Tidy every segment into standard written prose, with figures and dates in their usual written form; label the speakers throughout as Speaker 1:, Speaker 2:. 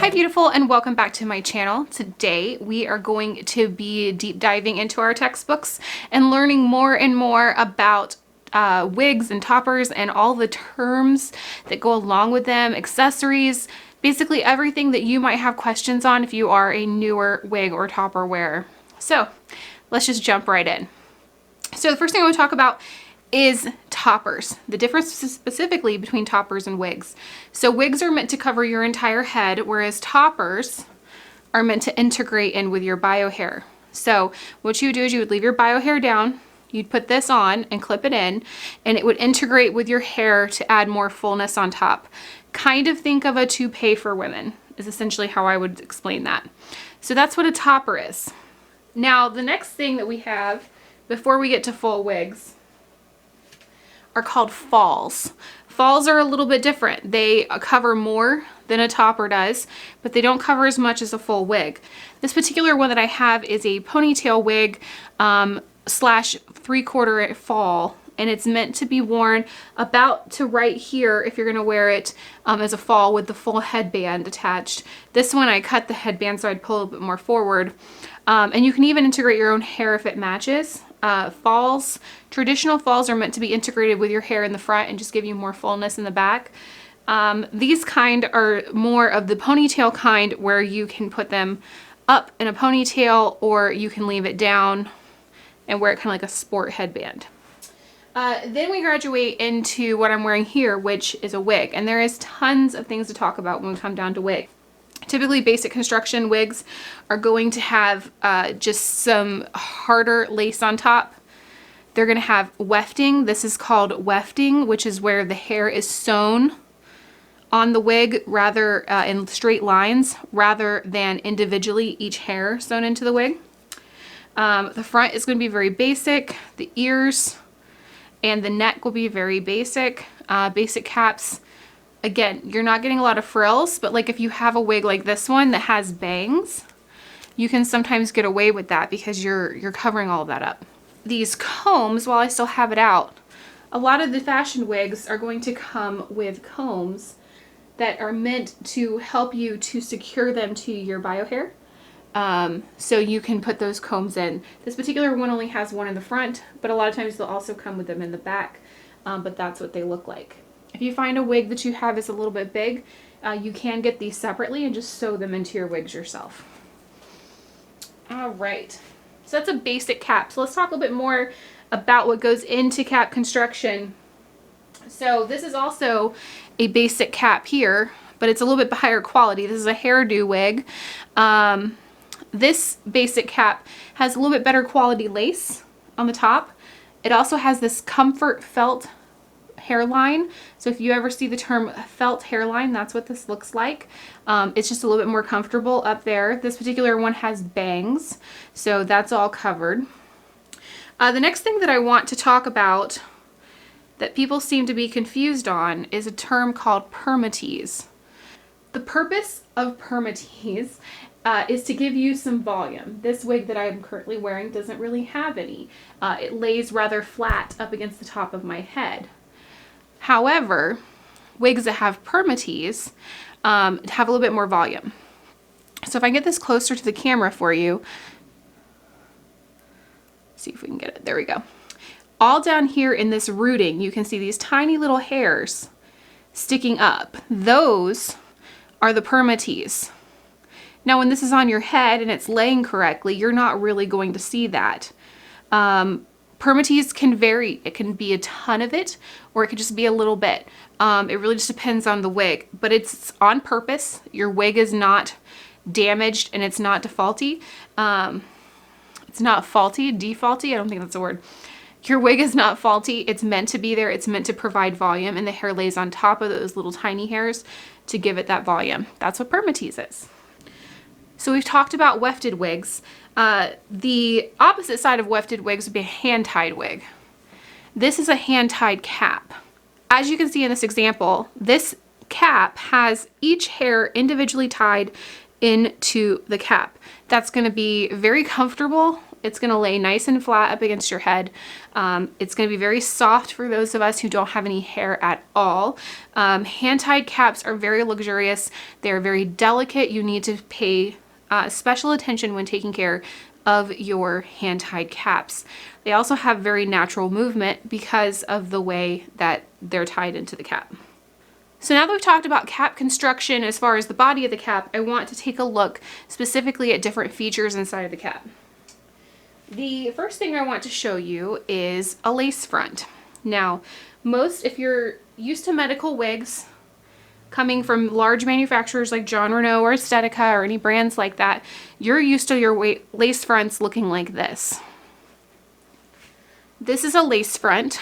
Speaker 1: Hi beautiful, and welcome back to my channel. Today we are going to be deep diving into our textbooks and learning more and more about wigs and toppers and all the terms that go along with them, accessories, basically everything that you might have questions on if you are a newer wig or topper wearer. So let's just jump right in. So the first thing I want to talk about is toppers, the difference specifically between toppers and wigs. So wigs are meant to cover your entire head, whereas toppers are meant to integrate in with your bio hair. So what you would do is you would leave your bio hair down, you'd put this on and clip it in, and it would integrate with your hair to add more fullness on top. Kind of think of a toupee for women is essentially how I would explain that. So that's what a topper is. Now the next thing that we have before we get to full wigs are called falls. Falls are a little bit different. They cover more than a topper does, but they don't cover as much as a full wig. This particular one that I have is a ponytail wig slash 3/4 fall, and it's meant to be worn about to right here if you're gonna wear it as a fall with the full headband attached. This one I cut the headband so I'd pull a little bit more forward. And you can even integrate your own hair if it matches. Falls, traditional falls are meant to be integrated with your hair in the front and just give you more fullness in the back. These kind are more of the ponytail kind where you can put them up in a ponytail or you can leave it down and wear it kind of like a sport headband. Then we graduate into what I'm wearing here, which is a wig. And there is tons of things to talk about when we come down to wig. Typically basic construction wigs are going to have just some harder lace on top. They're going to have wefting. This is called wefting, which is where the hair is sewn on the wig rather in straight lines rather than individually each hair sewn into the wig. The front is going to be very basic. The ears and the neck will be very basic. Basic caps. Again, you're not getting a lot of frills, but like if you have a wig like this one that has bangs, you can sometimes get away with that because you're covering all of that up. These combs, while I still have it out, a lot of the fashion wigs are going to come with combs that are meant to help you to secure them to your bio hair. So you can put those combs in. This particular one only has one in the front, but a lot of times they'll also come with them in the back, but that's what they look like. If you find a wig that you have is a little bit big, you can get these separately and just sew them into your wigs yourself. All right, so that's a basic cap. So let's talk a little bit more about what goes into cap construction. So this is also a basic cap here, but it's a little bit higher quality. This is a hairdo wig. This basic cap has a little bit better quality lace on the top. It also has this comfort felt hairline. So if you ever see the term felt hairline, that's what this looks like. It's just a little bit more comfortable up there. This particular one has bangs, so that's all covered. The next thing that I want to talk about that people seem to be confused on is a term called permatease. The purpose of permatease is to give you some volume. This wig that I'm currently wearing doesn't really have any. It lays rather flat up against the top of my head. However, wigs that have permatease have a little bit more volume. So if I get this closer to the camera for you, see if we can get it. There we go. All down here in this rooting, you can see these tiny little hairs sticking up. Those are the permatease. Now, when this is on your head and it's laying correctly, you're not really going to see that. Permatease can vary. It can be a ton of it, or it could just be a little bit. It really just depends on the wig, but it's on purpose. Your wig is not damaged and it's not defaulty. It's not faulty, defaulty. I don't think that's a word. Your wig is not faulty. It's meant to be there. It's meant to provide volume, and the hair lays on top of those little tiny hairs to give it that volume. That's what permatease is. So we've talked about wefted wigs. The opposite side of wefted wigs would be a hand-tied wig. This is a hand-tied cap. As you can see in this example, this cap has each hair individually tied into the cap. That's going to be very comfortable. It's gonna lay nice and flat up against your head. It's gonna be very soft for those of us who don't have any hair at all. Hand-tied caps are very luxurious. They're very delicate. You need to pay special attention when taking care of your hand-tied caps. They also have very natural movement because of the way that they're tied into the cap. So now that we've talked about cap construction as far as the body of the cap, I want to take a look specifically at different features inside of the cap. The first thing I want to show you is a lace front. Now, if you're used to medical wigs coming from large manufacturers like John Renault or Estetica or any brands like that, you're used to your lace fronts looking like this. This is a lace front.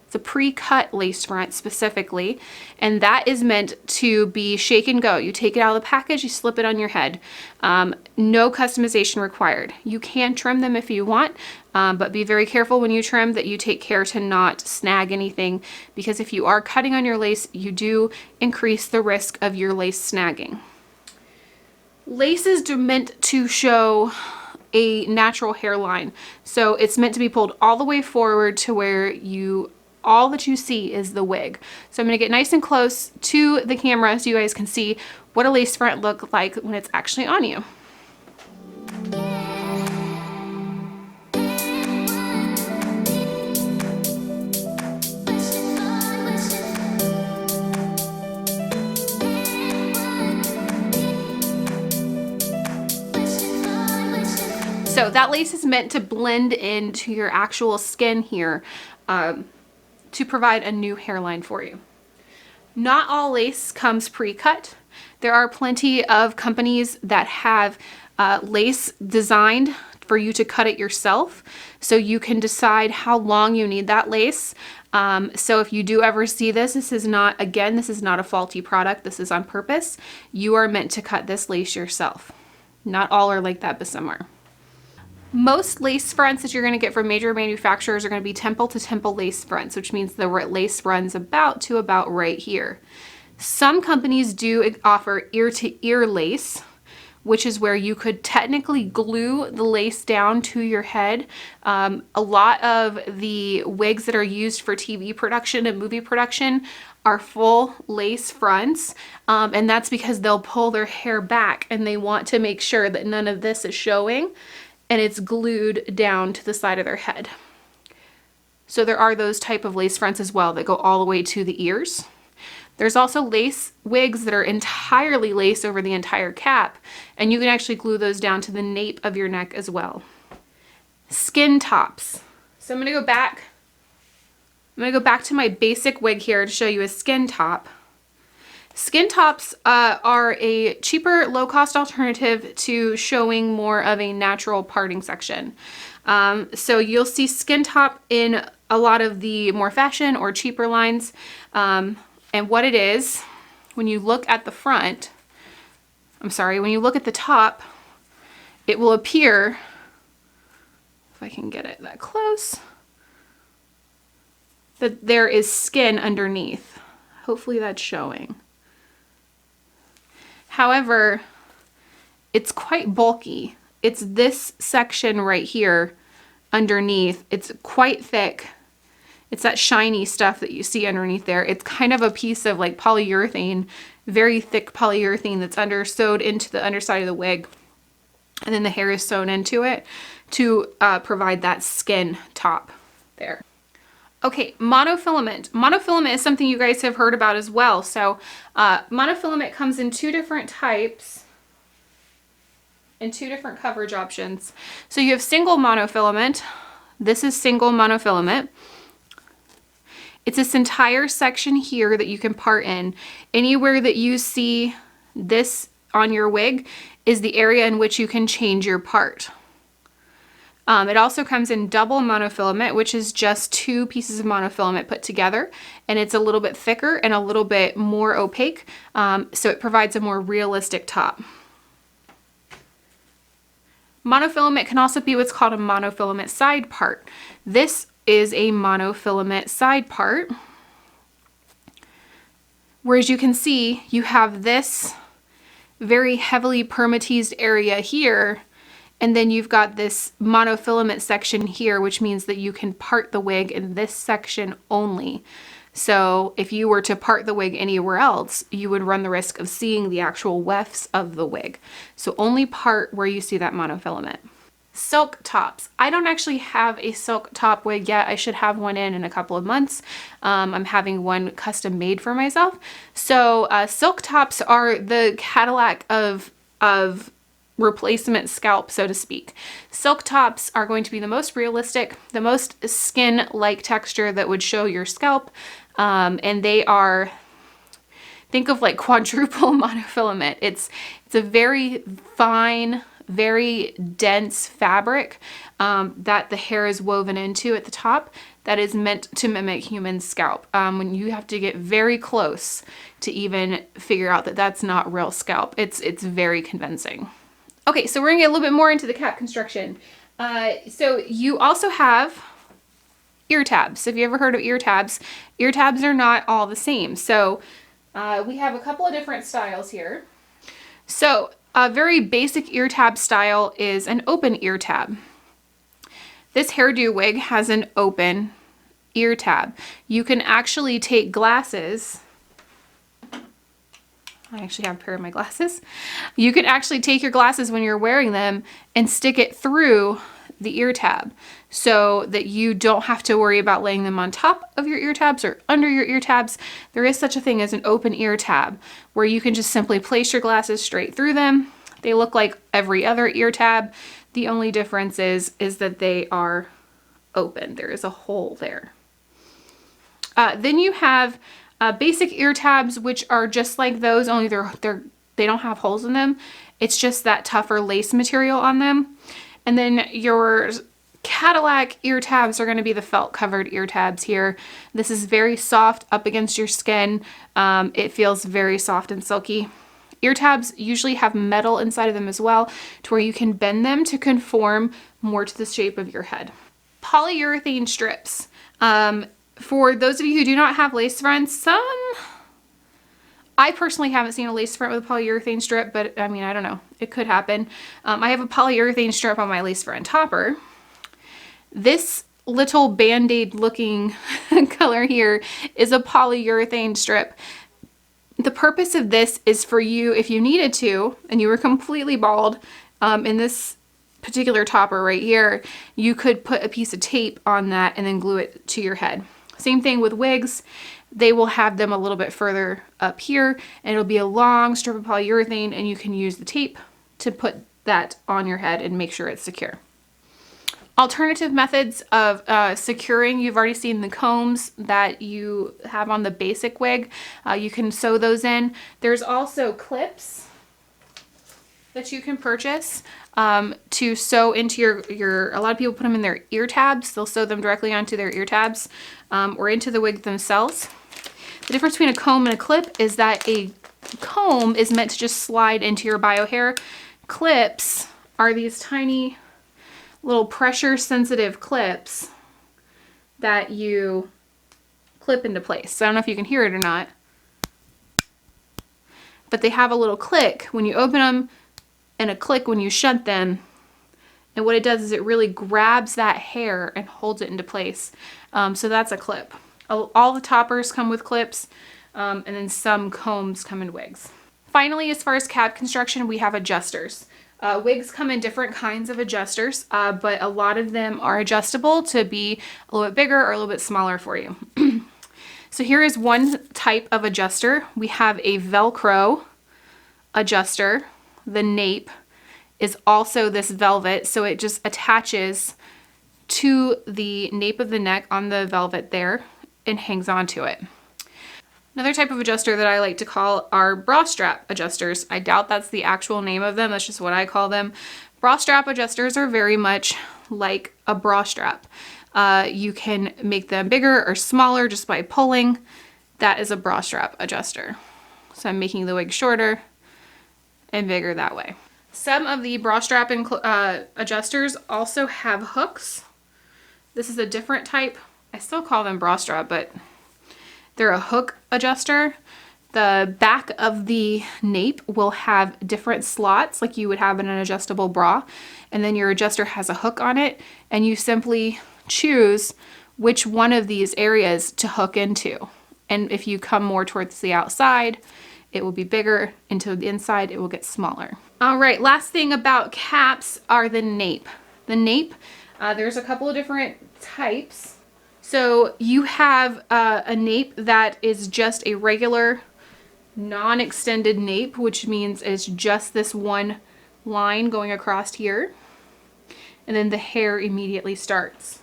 Speaker 1: It's a pre-cut lace front specifically, and that is meant to be shake and go. You take it out of the package, you slip it on your head. No customization required. You can trim them if you want, but be very careful when you trim that you take care to not snag anything, because if you are cutting on your lace, you do increase the risk of your lace snagging. Lace is meant to show a natural hairline, so it's meant to be pulled all the way forward to where all that you see is the wig. So I'm gonna get nice and close to the camera so you guys can see what a lace front looks like when it's actually on you. So that lace is meant to blend into your actual skin here, to provide a new hairline for you. Not all lace comes pre-cut. There are plenty of companies that have lace designed for you to cut it yourself, so you can decide how long you need that lace. So if you do ever see this is not a faulty product. This is on purpose. You are meant to cut this lace yourself. Not all are like that, but some are. Most lace fronts that you're going to get from major manufacturers are going to be temple to temple lace fronts, which means the lace runs about right here. Some companies do offer ear to ear lace, which is where you could technically glue the lace down to your head. A lot of the wigs that are used for TV production and movie production are full lace fronts, and that's because they'll pull their hair back and they want to make sure that none of this is showing, and it's glued down to the side of their head. So there are those type of lace fronts as well that go all the way to the ears. There's also lace wigs that are entirely lace over the entire cap, and you can actually glue those down to the nape of your neck as well. Skin tops. So I'm gonna go back to my basic wig here to show you a skin top. Skin tops are a cheaper, low-cost alternative to showing more of a natural parting section. So you'll see skin top in a lot of the more fashion or cheaper lines. And what it is, when you look at the when you look at the top, it will appear, if I can get it that close, that there is skin underneath. Hopefully that's showing. However, it's quite bulky. It's this section right here underneath. It's quite thick. It's that shiny stuff that you see underneath there. It's kind of a piece of like polyurethane, very thick polyurethane that's sewed into the underside of the wig. And then the hair is sewn into it to provide that skin top there. Okay, monofilament. Monofilament is something you guys have heard about as well. So monofilament comes in two different types and two different coverage options. So you have single monofilament. This is single monofilament. It's this entire section here that you can part in. Anywhere that you see this on your wig is the area in which you can change your part. It also comes in double monofilament, which is just two pieces of monofilament put together, and it's a little bit thicker and a little bit more opaque, so it provides a more realistic top. Monofilament can also be what's called a monofilament side part. This is a monofilament side part, where as you can see, you have this very heavily permateased area here, And then you've got this monofilament section here, which means that you can part the wig in this section only. So if you were to part the wig anywhere else, you would run the risk of seeing the actual wefts of the wig. So only part where you see that monofilament. Silk tops. I don't actually have a silk top wig yet. I should have one in a couple of months. I'm having one custom made for myself. So silk tops are the Cadillac of replacement scalp, so to speak. Silk tops are going to be the most realistic, the most skin-like texture that would show your scalp. And they are, think of like quadruple monofilament. It's a very fine, very dense fabric that the hair is woven into at the top that is meant to mimic human scalp. When you have to get very close to even figure out that that's not real scalp. It's very convincing. Okay, so we're gonna get a little bit more into the cap construction. So you also have ear tabs. Have you ever heard of ear tabs? Ear tabs are not all the same. So we have a couple of different styles here. So a very basic ear tab style is an open ear tab. This hairdo wig has an open ear tab. You can actually take glasses. I actually have a pair of my glasses. You can actually take your glasses when you're wearing them and stick it through the ear tab so that you don't have to worry about laying them on top of your ear tabs or under your ear tabs. There is such a thing as an open ear tab where you can just simply place your glasses straight through them. They look like every other ear tab. The only difference is that they are open. There is a hole there. Then you have basic ear tabs, which are just like those, only they don't have holes in them. It's just that tougher lace material on them. And then your Cadillac ear tabs are going to be the felt covered ear tabs here. This is very soft up against your skin. It feels very soft and silky. Ear tabs usually have metal inside of them as well, to where you can bend them to conform more to the shape of your head. Polyurethane strips. For those of you who do not have lace fronts, I personally haven't seen a lace front with a polyurethane strip, but I mean, I don't know. It could happen. I have a polyurethane strip on my lace front topper. This little band-aid looking color here is a polyurethane strip. The purpose of this is for you, if you needed to, and you were completely bald, in this particular topper right here, you could put a piece of tape on that and then glue it to your head. Same thing with wigs. They will have them a little bit further up here, and it'll be a long strip of polyurethane, and you can use the tape to put that on your head and make sure it's secure. Alternative methods of securing, you've already seen the combs that you have on the basic wig. You can sew those in. There's also clips that you can purchase to sew into your, a lot of people put them in their ear tabs. They'll sew them directly onto their ear tabs or into the wig themselves. The difference between a comb and a clip is that a comb is meant to just slide into your bio hair. Clips are these tiny little pressure sensitive clips that you clip into place. So I don't know if you can hear it or not, but they have a little click when you open them and a click when you shut them. And what it does is it really grabs that hair and holds it into place. So that's a clip. All the toppers come with clips, and then some combs come in wigs. Finally, as far as cap construction, we have adjusters. Wigs come in different kinds of adjusters, but a lot of them are adjustable to be a little bit bigger or a little bit smaller for you. So here is one type of adjuster. We have a Velcro adjuster. The nape is also this velvet, so it just attaches to the nape of the neck on the velvet there and hangs onto it. Another type of adjuster that I like to call are bra strap adjusters. I doubt that's the actual name of them, that's just what I call them. Bra strap adjusters are very much like a bra strap. You can make them bigger or smaller just by pulling. That is a bra strap adjuster. So I'm making the wig shorter and bigger that way. Some of the bra strap adjusters also have hooks. This is a different type. I still call them bra strap, but they're a hook adjuster The back of the nape will have different slots like you would have in an adjustable bra, and then your adjuster has a hook on it, and you simply choose which one of these areas to hook into. And if you come more towards the outside, it will be bigger. Into the inside, it will get smaller. All right, last thing about caps are the nape. The nape, there's a couple of different types. So you have a nape that is just a regular non-extended nape, which means it's just this one line going across here, and then the hair immediately starts.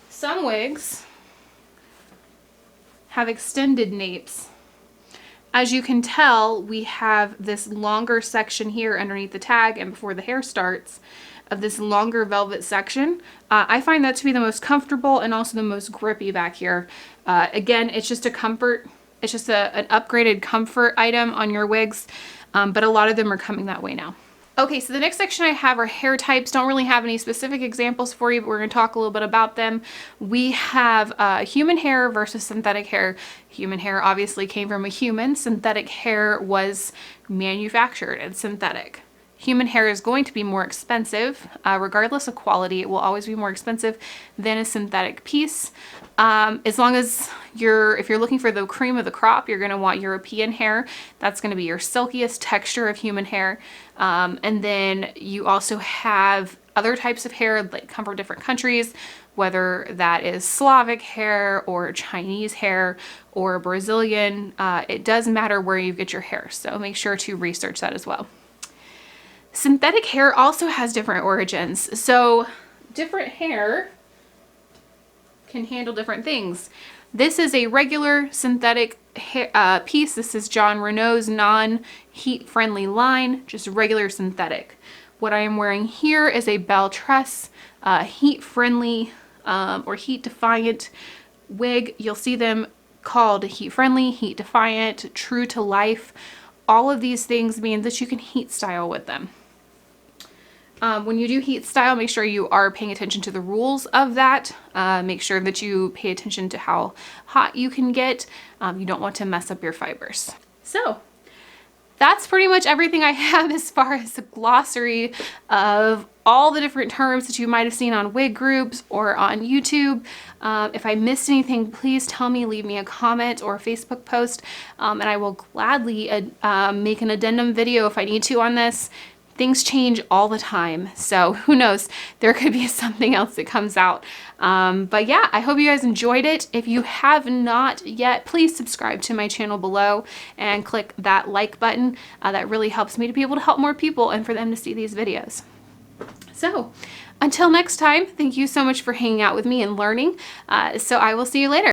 Speaker 1: Some wigs have extended napes. As you can tell, we have this longer section here underneath the tag and before the hair starts of this longer velvet section. I find that to be the most comfortable and also the most grippy back here. Again, it's just a comfort. It's just an upgraded comfort item on your wigs, but a lot of them are coming that way now. Okay, so the next section I have are hair types. Don't really have any specific examples for you, but we're gonna talk a little bit about them. We have human hair versus synthetic hair. Human hair obviously came from a human. Synthetic hair was manufactured and synthetic. Human hair is going to be more expensive, regardless of quality. It will always be more expensive than a synthetic piece. As long as if you're looking for the cream of the crop, you're gonna want European hair. That's gonna be your silkiest texture of human hair. And then you also have other types of hair that come from different countries, whether that is Slavic hair or Chinese hair or Brazilian. It does matter where you get your hair, so make sure to research that as well. Synthetic hair also has different origins. So different hair can handle different things. This is a regular synthetic hair, piece. This is John Renault's non-heat friendly line, just regular synthetic. What I am wearing here is a Belle Tress heat friendly or heat defiant wig. You'll see them called heat friendly, heat defiant, true to life. All of these things mean that you can heat style with them. When you do heat style, make sure you are paying attention to the rules of that. Make sure that you pay attention to how hot you can get. You don't want to mess up your fibers. So that's pretty much everything I have as far as a glossary of all the different terms that you might have seen on wig groups or on YouTube. If I missed anything, please tell me, leave me a comment or a Facebook post, and I will gladly make an addendum video if I need to on this. Things change all the time, so who knows, there could be something else that comes out. But yeah, I hope you guys enjoyed it. If you have not yet, please subscribe to my channel below and click that like button. That really helps me to be able to help more people and for them to see these videos. So until next time, thank you so much for hanging out with me and learning. So I will see you later.